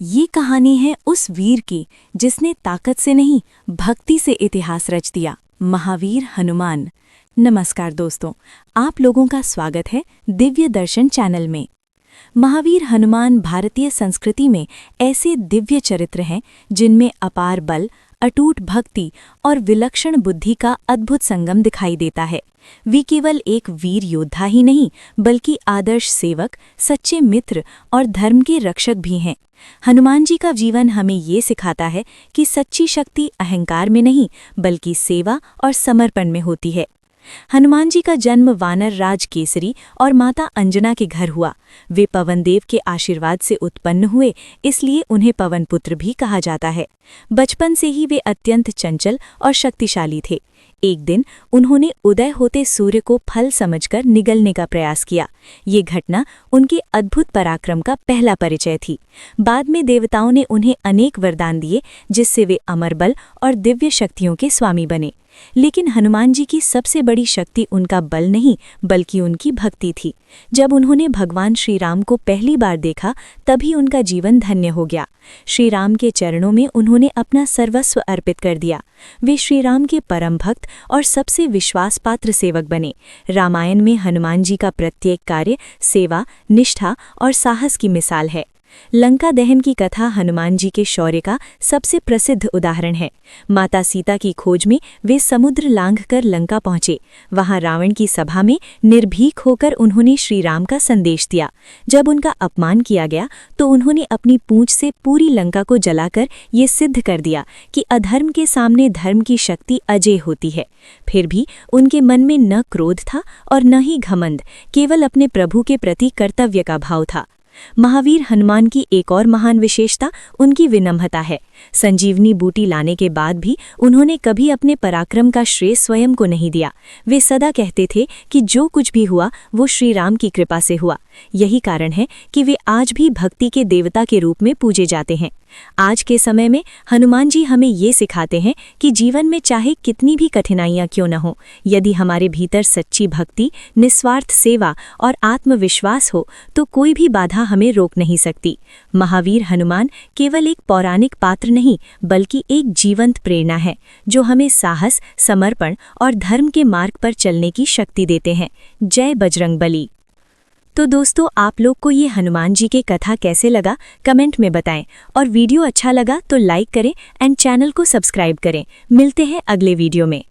ये कहानी है उस वीर की जिसने ताकत से नहीं भक्ति से इतिहास रच दिया, महावीर हनुमान। नमस्कार दोस्तों, आप लोगों का स्वागत है दिव्य दर्शन चैनल में। महावीर हनुमान भारतीय संस्कृति में ऐसे दिव्य चरित्र हैं जिनमें अपार बल, अटूट भक्ति और विलक्षण बुद्धि का अद्भुत संगम दिखाई देता है। वे केवल एक वीर योद्धा ही नहीं बल्कि आदर्श सेवक, सच्चे मित्र और धर्म के रक्षक भी हैं। हनुमान जी का जीवन हमें ये सिखाता है कि सच्ची शक्ति अहंकार में नहीं बल्कि सेवा और समर्पण में होती है। हनुमान जी का जन्म वानर राज केसरी और माता अंजना के घर हुआ। वे पवनदेव के आशीर्वाद से उत्पन्न हुए, इसलिए उन्हें पवनपुत्र भी कहा जाता है। बचपन से ही वे अत्यंत चंचल और शक्तिशाली थे। एक दिन उन्होंने उदय होते सूर्य को फल समझकर निगलने का प्रयास किया। ये घटना उनके अद्भुत पराक्रम का पहला परिचय थी। बाद में देवताओं ने उन्हें अनेक वरदान दिए, जिससे वे अमर बल और दिव्य शक्तियों के स्वामी बने। लेकिन हनुमान जी की सबसे बड़ी शक्ति उनका बल नहीं बल्कि उनकी भक्ति थी। जब उन्होंने भगवान श्री राम को पहली बार देखा, तभी उनका जीवन धन्य हो गया। श्री राम के चरणों में उन्होंने अपना सर्वस्व अर्पित कर दिया। वे श्री राम के परम भक्त और सबसे विश्वासपात्र सेवक बने। रामायण में हनुमान जी का प्रत्येक कार्य सेवा, निष्ठा और साहस की मिसाल है। लंका दहन की कथा हनुमान जी के शौर्य का सबसे प्रसिद्ध उदाहरण है। माता सीता की खोज में वे समुद्र लांघकर लंका पहुंचे। वहां रावण की सभा में निर्भीक होकर उन्होंने श्री राम का संदेश दिया। जब उनका अपमान किया गया तो उन्होंने अपनी पूंछ से पूरी लंका को जलाकर ये सिद्ध कर दिया कि अधर्म के सामने धर्म की शक्ति अजेय होती है। फिर भी उनके मन में न क्रोध था और न ही घमंड, केवल अपने प्रभु के प्रति कर्तव्य का भाव था। महावीर हनुमान की एक और महान विशेषता उनकी विनम्रता है। संजीवनी बूटी लाने के बाद भी उन्होंने कभी अपने पराक्रम का श्रेय स्वयं को नहीं दिया। वे सदा कहते थे कि जो कुछ भी हुआ वो श्री राम की कृपा से हुआ। यही कारण है कि वे आज भी भक्ति के देवता के रूप में पूजे जाते हैं। आज के समय में हनुमान जी हमें ये सिखाते हैं कि जीवन में चाहे कितनी भी कठिनाइयां क्यों न हो, यदि हमारे भीतर सच्ची भक्ति, निस्वार्थ सेवा और आत्मविश्वास हो तो कोई भी बाधा हमें रोक नहीं सकती। महावीर हनुमान केवल एक पौराणिक पात्र नहीं बल्कि एक जीवंत प्रेरणा है, जो हमें साहस, समर्पण और धर्म के मार्ग पर चलने की शक्ति देते हैं। जय बजरंगबली। तो दोस्तों, आप लोग को ये हनुमान जी की कथा कैसे लगा कमेंट में बताएं, और वीडियो अच्छा लगा तो लाइक करें एंड चैनल को सब्सक्राइब करें। मिलते हैं अगले वीडियो में।